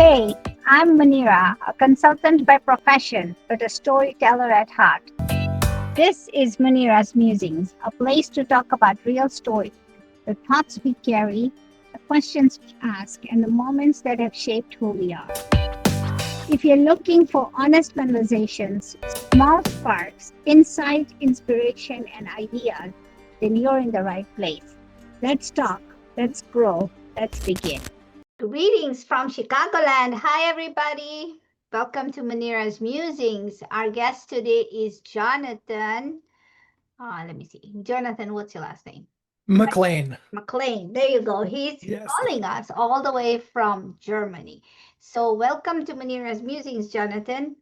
Hey, I'm Munira, a consultant by profession, but a storyteller at heart. This is Munira's Musings, a place to talk about real stories, the thoughts we carry, the questions we ask, and the moments that have shaped who we are. If you're looking for honest conversations, small sparks, insight, inspiration, and ideas, then you're in the right place. Let's talk, let's grow, let's begin. Greetings from Chicagoland. Hi, everybody. Welcome to Munira's Musings. Our guest today is Jonathan. Let me see. Jonathan, what's your last name? Mclean. Mclean. There you go. He's Yes. calling us all the way from Germany. So, welcome to Munira's Musings, Jonathan.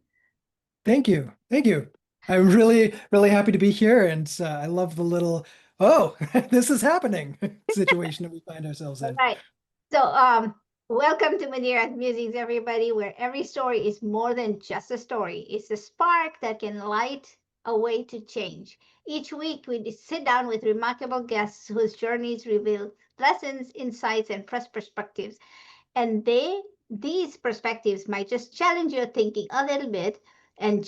Thank you. Thank you. I'm really happy to be here. And I love the little, oh, this is happening situation that we find ourselves All in. right. So, welcome to Munira's Musings, everybody, where every story is more than just a story. It's a spark that can light a way to change. Each week, we sit down with remarkable guests whose journeys reveal lessons, insights, and fresh perspectives. And these perspectives might just challenge your thinking a little bit, and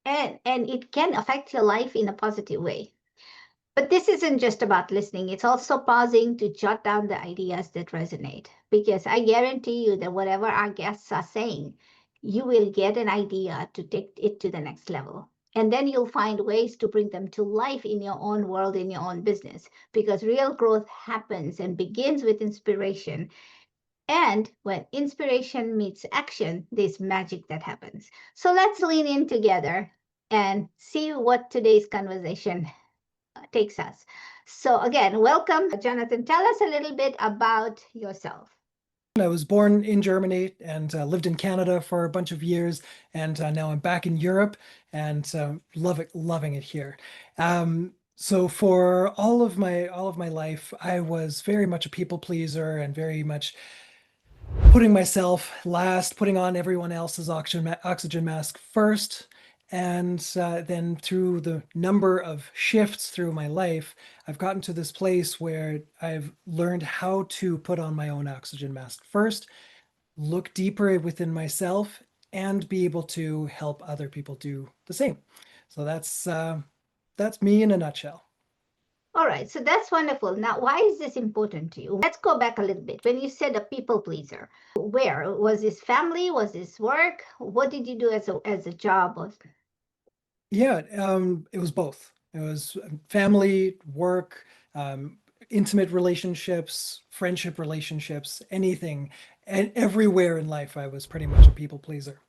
and it can affect your life in a positive way. But this isn't just about listening, it's also pausing to jot down the ideas that resonate. Because I guarantee you that whatever our guests are saying, you will get an idea to take it to the next level. And then you'll find ways to bring them to life in your own world, in your own business. Because real growth happens and begins with inspiration. And when inspiration meets action, there's magic that happens. So let's lean in together and see what today's conversation takes us. So again, welcome, Jonathan. Tell us a little bit about yourself. I was born in Germany and lived in Canada for a bunch of years, and now I'm back in Europe and loving it here. So for all of my life, I was very much a people pleaser and very much putting myself last, putting on everyone else's oxygen mask first. And then through the number of shifts through my life, I've gotten to this place where I've learned how to put on my own oxygen mask first, look deeper within myself, and be able to help other people do the same. So that's me in a nutshell. All right, so that's wonderful. Now, why is this important to you? Let's go back a little bit. When you said a people pleaser, where was this family? Was this work? What did you do as a job? Yeah, it was both. It was family, work, intimate relationships, friendship relationships, anything, and everywhere in life, I was pretty much a people pleaser.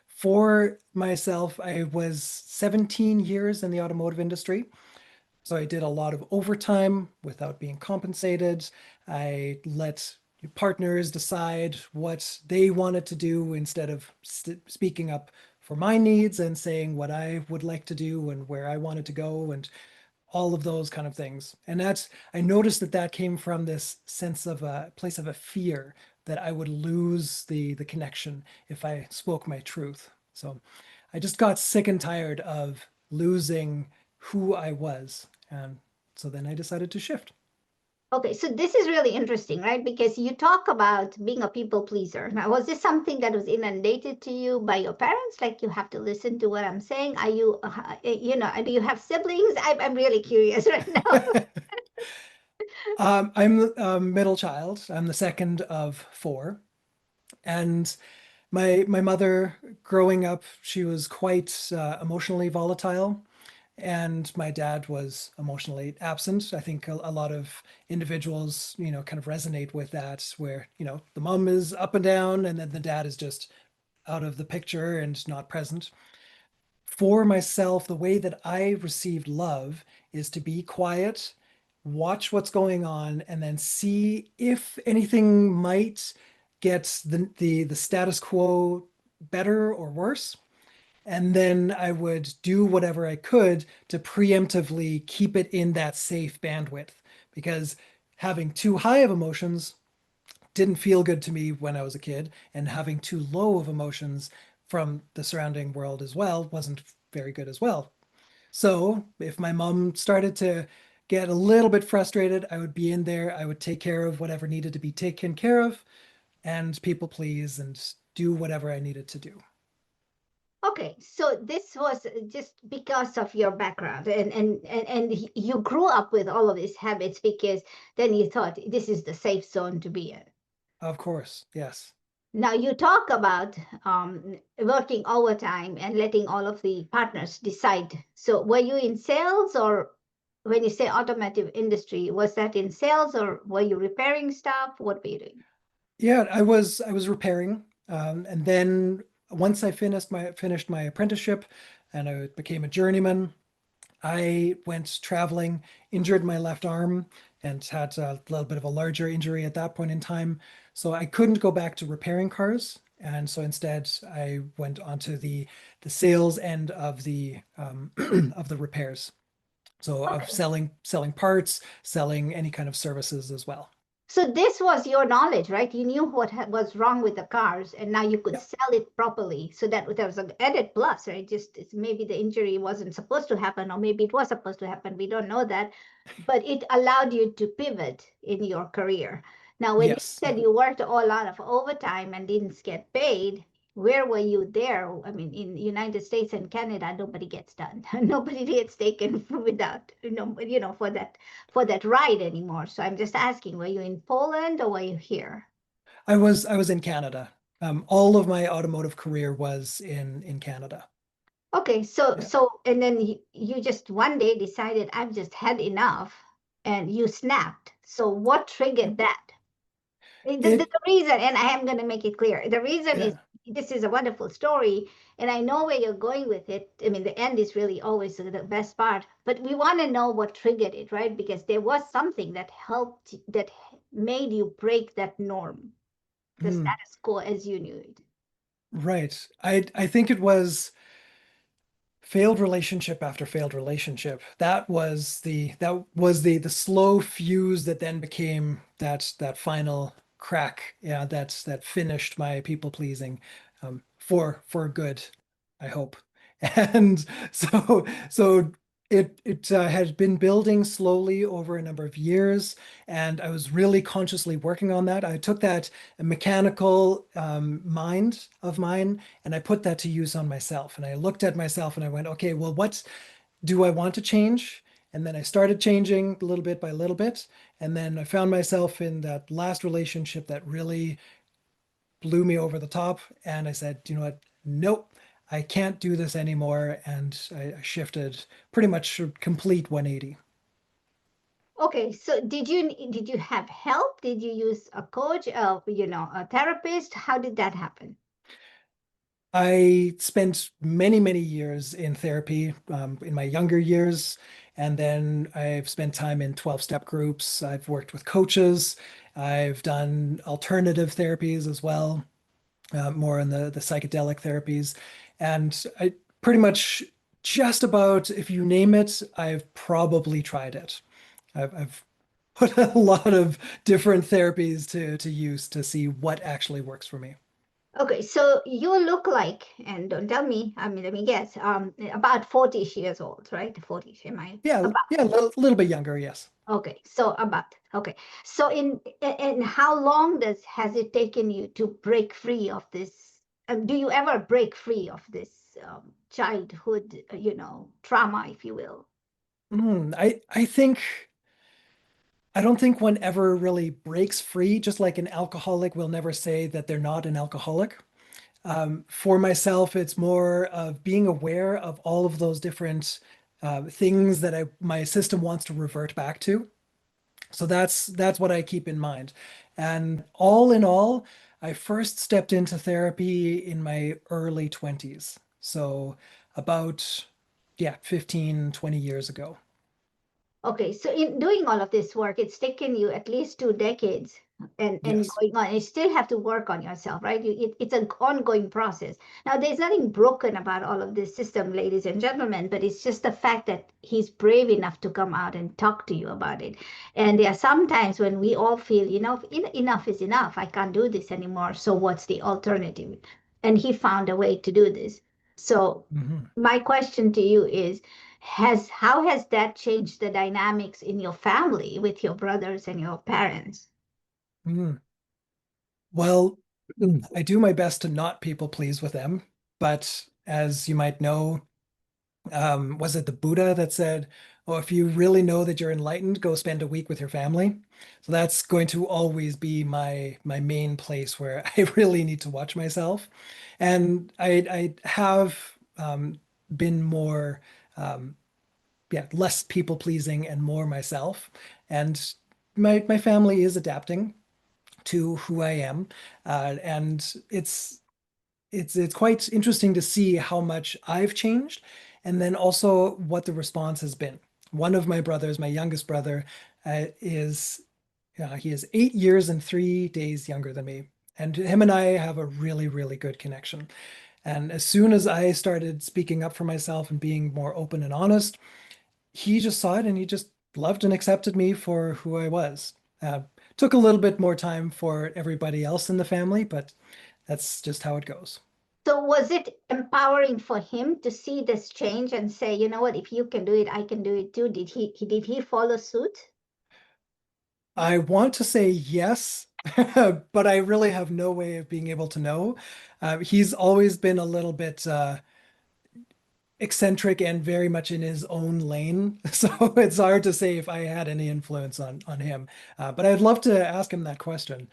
For myself, I was 17 years in the automotive industry. So I did a lot of overtime without being compensated. I let partners decide what they wanted to do instead of speaking up for my needs and saying what I would like to do and where I wanted to go and all of those kind of things. And I noticed that that came from this sense of a place of a fear that I would lose the connection if I spoke my truth. So I just got sick and tired of losing who I was. And so then I decided to shift. Okay, so this is really interesting, right? Because you talk about being a people pleaser. Now, was this something that was inundated to you by your parents? Like you have to listen to what I'm saying? Are you, do you have siblings? I'm really curious right now. I'm a middle child. I'm the second of four. And my mother, growing up, she was quite emotionally volatile. And my dad was emotionally absent. I think a lot of individuals, kind of resonate with that, where, the mom is up and down, and then the dad is just out of the picture and not present. For myself, the way that I received love is to be quiet, watch what's going on, and then see if anything might get the status quo better or worse. And then I would do whatever I could to preemptively keep it in that safe bandwidth, because having too high of emotions didn't feel good to me when I was a kid, and having too low of emotions from the surrounding world as well wasn't very good as well. So if my mom started to get a little bit frustrated, I would be in there, I would take care of whatever needed to be taken care of, and people please and do whatever I needed to do. Okay, so this was just because of your background, and you grew up with all of these habits because then you thought this is the safe zone to be in. Of course, yes. Now you talk about working overtime and letting all of the partners decide. So were you in sales, or when you say automotive industry, was that in sales or were you repairing stuff? What were you doing? Yeah, I was repairing, and then once I finished my apprenticeship, and I became a journeyman, I went traveling, injured my left arm, and had a little bit of a larger injury at that point in time. So I couldn't go back to repairing cars, and so instead I went onto the sales end of the of the repairs. So of Okay. selling parts, selling any kind of services as well. So this was your knowledge, right? You knew what was wrong with the cars, and now you could Yeah. sell it properly. So that there was an added plus, right? Just maybe the injury wasn't supposed to happen, or maybe it was supposed to happen. We don't know that, but it allowed you to pivot in your career. Now, when you Yes. said Yeah. you worked all out of overtime and didn't get paid, where were you there? I mean, in the United States and Canada, nobody gets done. Nobody gets taken without, for that ride anymore. So I'm just asking, were you in Poland or were you here? I was in Canada. All of my automotive career was in Canada. Okay, so Yeah. and then you just one day decided I've just had enough and you snapped. So what triggered that? The It, reason, and I am going to make it clear, the reason is yeah. this is a wonderful story, and I know where you're going with it. I mean, the end is really always the best part, but we want to know what triggered it, right? Because there was something that helped, that made you break that norm, the Hmm. status quo as you knew it. Right. I think it was failed relationship after failed relationship. That was the slow fuse that then became that final crack. Yeah, that finished my people pleasing, for good, I hope. And so it had been building slowly over a number of years, and I was really consciously working on that. I took that mechanical mind of mine and I put that to use on myself. And I looked at myself and I went, okay, well, what do I want to change? And then I started changing little bit by little bit. And then I found myself in that last relationship that really blew me over the top. And I said, you know what? Nope, I can't do this anymore. And I shifted pretty much a complete 180. Okay, so did you have help? Did you use a coach, a therapist? How did that happen? I spent many, many years in therapy in my younger years. And then I've spent time in 12-step groups. I've worked with coaches. I've done alternative therapies as well, more in the psychedelic therapies. And I pretty much just about, if you name it, I've probably tried it. I've put a lot of different therapies to use to see what actually works for me. Okay, so you look like, and don't tell me, I mean, let me guess, about 40 years old, right? 40, am I Yeah, about? yeah, a little bit younger, yes. Okay, so about, okay. So and how long has it taken you to break free of this? Do you ever break free of this childhood, trauma, if you will? I think I don't think one ever really breaks free, just like an alcoholic will never say that they're not an alcoholic. For myself, it's more of being aware of all of those different things that my system wants to revert back to. So that's what I keep in mind. And all in all, I first stepped into therapy in my early 20s. So about, yeah, 15, 20 years ago. Okay, so in doing all of this work, it's taken you at least 2 decades and Yes. going on. You still have to work on yourself, right? It's an ongoing process. Now, there's nothing broken about all of this system, ladies and gentlemen, but it's just the fact that he's brave enough to come out and talk to you about it. And there are some times when we all feel, enough is enough. I can't do this anymore. So what's the alternative? And he found a way to do this. So Mhm. my question to you is, how has that changed the dynamics in your family with your brothers and your parents? Mhm. Well, I do my best to not people please with them, but as you might know, was it the Buddha that said, "Oh, if you really know that you're enlightened, go spend a week with your family." So that's going to always be my main place where I really need to watch myself. And I have been more yeah, less people pleasing and more myself. And my family is adapting to who I am. And it's quite interesting to see how much I've changed and then also what the response has been. One of my brothers, my youngest brother, is he is 8 years and 3 days younger than me. And him and I have a really, really good connection. And as soon as I started speaking up for myself and being more open and honest, he just saw it and he just loved and accepted me for who I was. Took a little bit more time for everybody else in the family, but that's just how it goes. So was it empowering for him to see this change and say, you know what, if you can do it, I can do it too? Did he follow suit? I want to say yes, but I really have no way of being able to know. He's always been a little bit eccentric and very much in his own lane, so it's hard to say if I had any influence on him. But I'd love to ask him that question.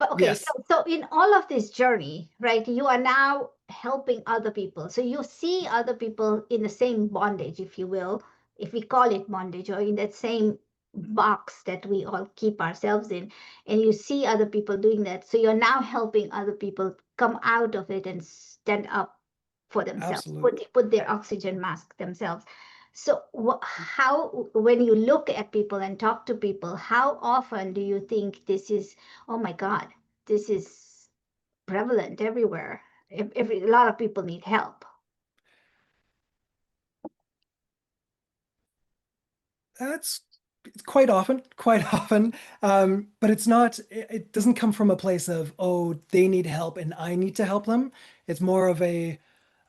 But okay, so Yes, so in all of this journey, right, you are now helping other people. So you see other people in the same bondage, if you will, if we call it bondage, or in that same box that we all keep ourselves in, and you see other people doing that. So you're now helping other people come out of it and stand up for themselves, absolutely. put their oxygen mask themselves. So how, when you look at people and talk to people, how often do you think this is, oh my God, this is prevalent everywhere. A lot of people need help. That's quite often, quite often. But it's not, it doesn't come from a place of, oh, they need help and I need to help them. It's more of a,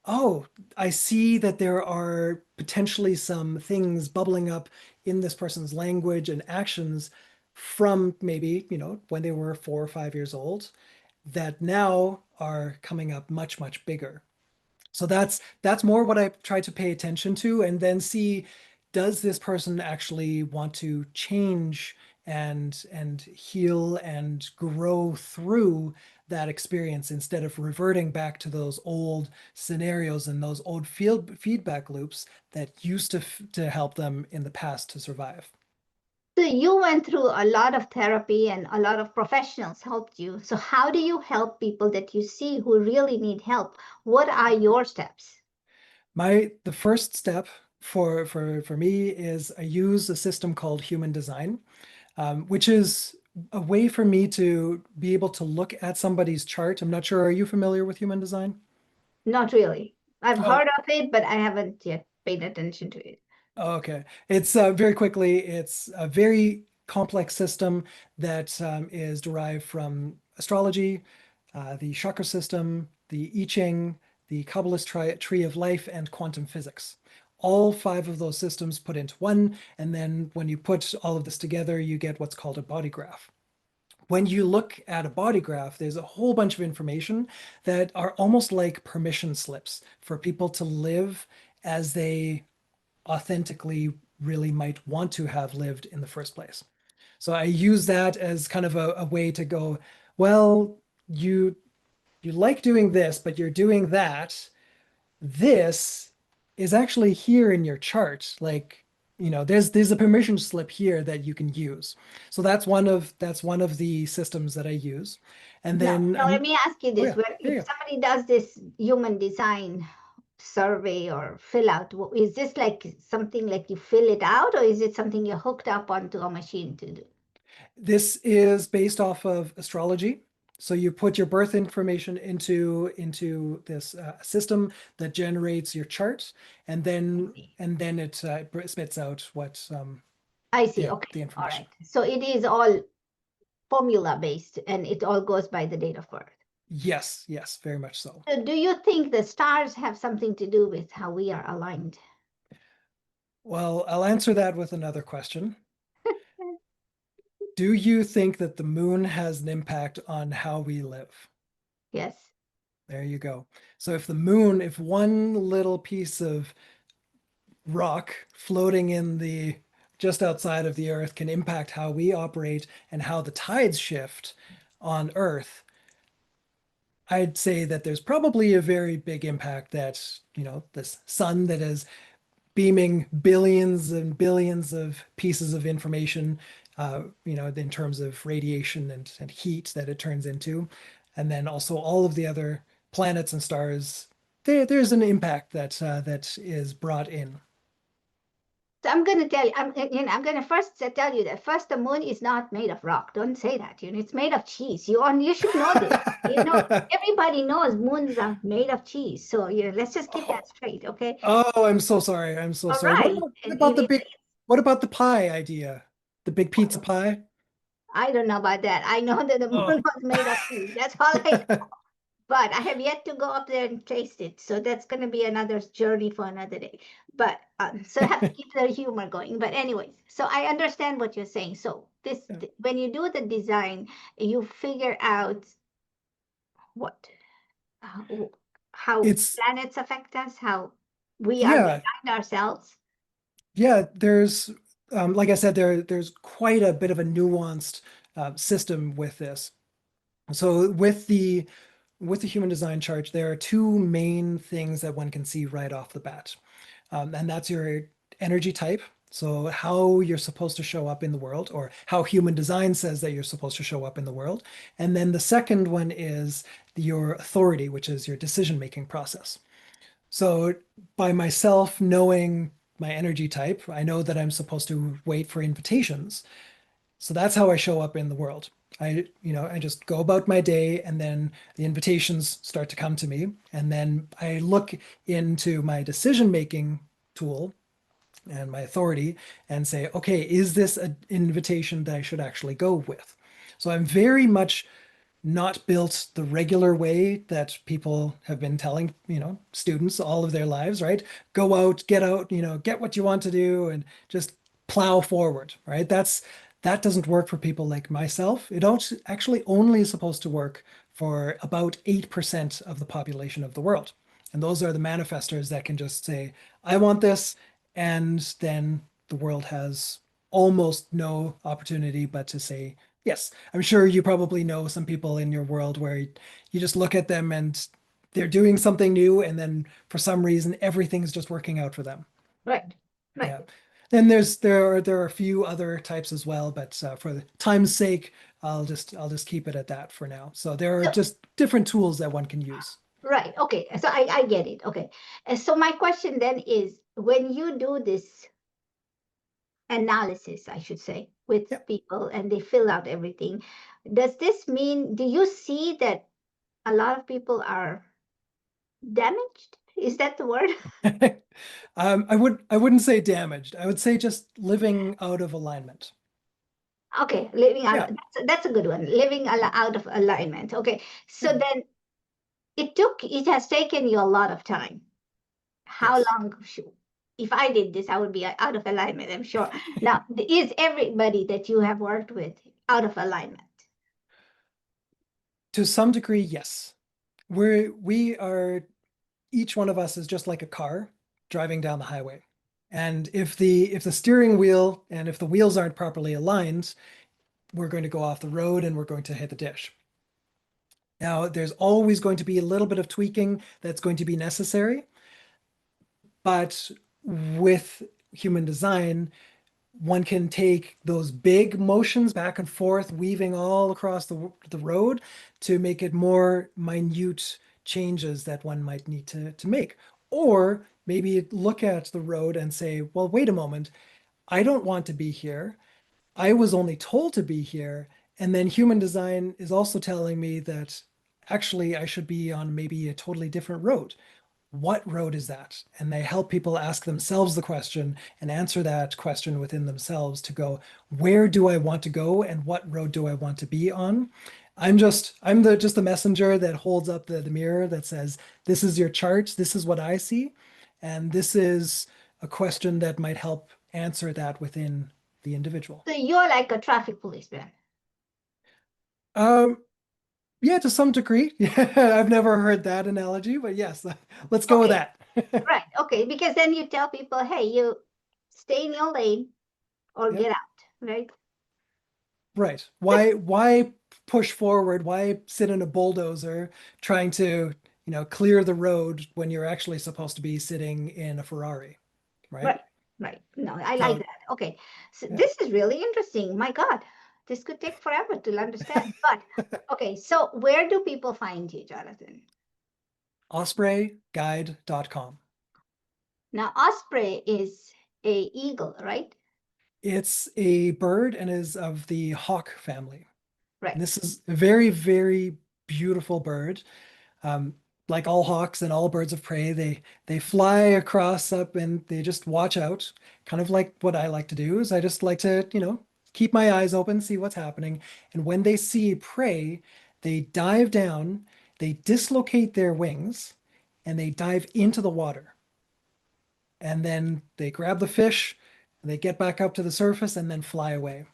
oh, I see that there are potentially some things bubbling up in this person's language and actions from maybe, when they were 4 or 5 years old that now are coming up much, much bigger. So that's more what I try to pay attention to and then see, does this person actually want to change and heal and grow through that experience instead of reverting back to those old scenarios and those old field feedback loops that used to help them in the past to survive. So you went through a lot of therapy and a lot of professionals helped you. So how do you help people that you see who really need help? What are your steps? The first step for me is I use a system called human design, which is a way for me to be able to look at somebody's chart. I'm not sure, are you familiar with human design? Not really. I've Oh, heard of it, but I haven't yet paid attention to it. okay. It's very quickly, it's a very complex system that is derived from astrology, the chakra system, the I Ching, the Kabbalist tree of life, and quantum physics. All five of those systems put into one, and then when you put all of this together, you get what's called a body graph. When you look at a body graph, there's a whole bunch of information that are almost like permission slips for people to live as they authentically really might want to have lived in the first place. So I use that as kind of a way to go, well, you you like doing this, but you're doing that. This is actually here in your chart. Like, there's a permission slip here that you can use. So that's one of the systems that I use. And then Now let me ask you oh this: yeah, where yeah, if yeah. somebody does this human design survey or fill out, is this like something like you fill it out, or is it something you're hooked up onto a machine to do? This is based off of astrology. So you put your birth information into this system that generates your chart, and I then see. and then it spits out what I see. the Okay. the All information. right. So it is all formula based and it all goes by the date of birth. Yes, yes, very much so. So do you think the stars have something to do with how we are aligned? Well, I'll answer that with another question. Do you think that the moon has an impact on how we live? Yes. There you go. So if the moon, if one little piece of rock floating in the just outside of the Earth can impact how we operate and how the tides shift on Earth, I'd say that there's probably a very big impact that, this sun that is beaming billions and billions of pieces of information, in terms of radiation and heat that it turns into. And then also all of the other planets and stars, there's an impact that is brought in. So I'm going to tell you, I'm going to first tell you that first, the moon is not made of rock. Don't say that. It's made of cheese. You should know this. Everybody knows moons are made of cheese. So let's just keep that Oh, straight, okay? oh, I'm so sorry. I'm so All sorry. right. What about the big, what about the pie idea? The big pizza pie? I don't know about that. I know that the moon Oh. was made of cheese. That's all I know. But I have yet to go up there and taste it. So that's going to be another journey for another day. But so I have to keep the humor going. But anyways, so I understand what you're saying. So when you do the design, you figure out what how, how It's planets affect us, how we are yeah, designed ourselves. yeah. There's like I said, there's quite a bit of a nuanced system with this. So with the human design chart, there are two main things that one can see right off the bat. And that's your energy type. So how you're supposed to show up in the world, or how human design says that you're supposed to show up in the world. And then the second one is your authority, which is your decision-making process. So by myself knowing my energy type, I know that I'm supposed to wait for invitations. So that's how I show up in the world. I just go about my day and then the invitations start to come to me. And then I look into my decision-making tool and my authority and say, okay, is this an invitation that I should actually go with? So I'm very much not built the regular way that people have been telling, students all of their lives, right? Go out, get what you want to do and just plow forward, right? That doesn't work for people like myself. It actually only is supposed to work for about 8% of the population of the world. And those are the manifestors that can just say, I want this, and then the world has almost no opportunity but to say yes. I'm sure you probably know some people in your world where you just look at them and they're doing something new, and then for some reason everything's just working out for them. Right. Right. Yeah. Then there are a few other types as well, but for the time's sake, I'll just keep it at that for now. So there are So, just different tools that one can use. right. Okay. So I get it. Okay. And so my question then is, when you do this analysis, I should say, with Yeah. people and they fill out everything, does this mean, do you see that a lot of people are damaged? Is that the word? I wouldn't say damaged. I would say just living out of alignment. Okay, living out of, Yeah. that's a good one. Living out of alignment. Okay. So Yeah. then it has taken you a lot of time. How Yes. long if I did this, I would be out of alignment, I'm sure. Now, is everybody that you have worked with out of alignment? To some degree, yes. We are each one of us is just like a car driving down the highway. And if the steering wheel and if the wheels aren't properly aligned, we're going to go off the road and we're going to hit the ditch. Now, there's always going to be a little bit of tweaking that's going to be necessary, but with human design, one can take those big motions back and forth, weaving all across the road to make it more minute changes that one might need to make. Or maybe look at the road and say, well, wait a moment, I don't want to be here. I was only told to be here. And then human design is also telling me that actually I should be on maybe a totally different road. What road is that? And they help people ask themselves the question and answer that question within themselves to go, where do I want to go and what road do I want to be on? I'm the messenger that holds up the mirror that says, this is your chart, this is what I see, and this is a question that might help answer that within the individual. So you're like a traffic policeman. Um, yeah, to some degree. Yeah, I've never heard that analogy, but yes, let's go with Okay, that. right. Okay, because then you tell people, hey, you stay in your lane or Yep. get out, right? Right. Why push forward? Why sit in a bulldozer trying to, clear the road when you're actually supposed to be sitting in a Ferrari, right? Right, right. No, I like So, that. Okay, so yeah. this is really interesting. My God, this could take forever to understand. But okay, so where do people find you, Jonathan? Ospreyguide.com. Now, osprey is a eagle, right? It's a bird and is of the hawk family. And Right. this is a very, very beautiful bird. Um, like all hawks and all birds of prey, they fly across up and they just watch out. Kind of like what I like to do is I just like to, keep my eyes open, see what's happening. And when they see prey, they dive down, they dislocate their wings, and they dive into the water. And then they grab the fish, and they get back up to the surface and then fly away.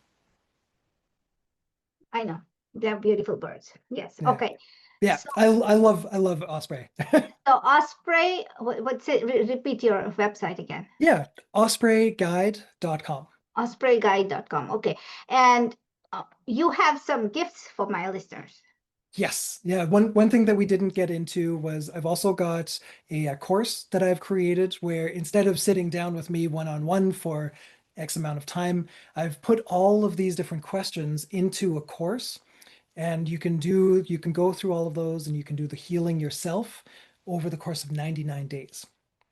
I know. They're beautiful birds. Yes. Yeah. Okay. Yeah, So, I love osprey. so osprey, what's it? Repeat your website again. Yeah, ospreyguide.com. Ospreyguide.com. Okay. And you have some gifts for my listeners. Yes. Yeah. One thing that we didn't get into was I've also got a course that I've created where instead of sitting down with me one-on-one for X amount of time, I've put all of these different questions into a course. And you can go through all of those and you can do the healing yourself over the course of 99 days.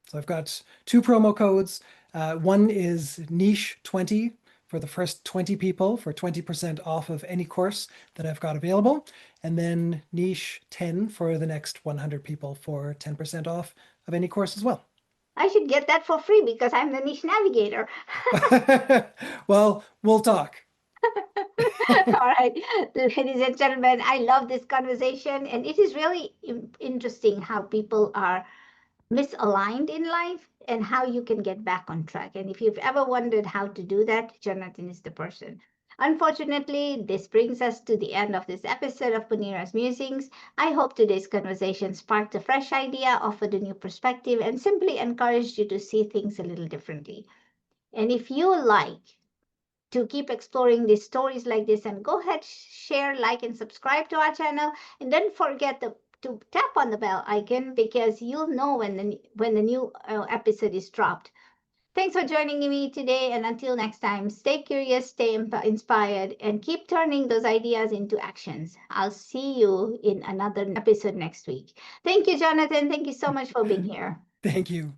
So I've got two promo codes. One is niche 20 for the first 20 people for 20% off of any course that I've got available. And then niche 10 for the next 100 people for 10% off of any course as well. I should get that for free because I'm the niche navigator. Well, we'll talk. All right, ladies and gentlemen, I love this conversation, and it is really interesting how people are misaligned in life and how you can get back on track. And if you've ever wondered how to do that, Jonathan is the person. Unfortunately, this brings us to the end of this episode of Munira's Musings. I hope today's conversation sparked a fresh idea, offered a new perspective, and simply encouraged you to see things a little differently. And if you like to keep exploring these stories like this, and go ahead, share, like, and subscribe to our channel, and don't forget to tap on the bell icon because you'll know when the new episode is dropped. Thanks for joining me today, and until next time, stay curious, stay inspired, and keep turning those ideas into actions. I'll see you in another episode next week. Thank you, Jonathan. Thank you so much for being here. Thank you.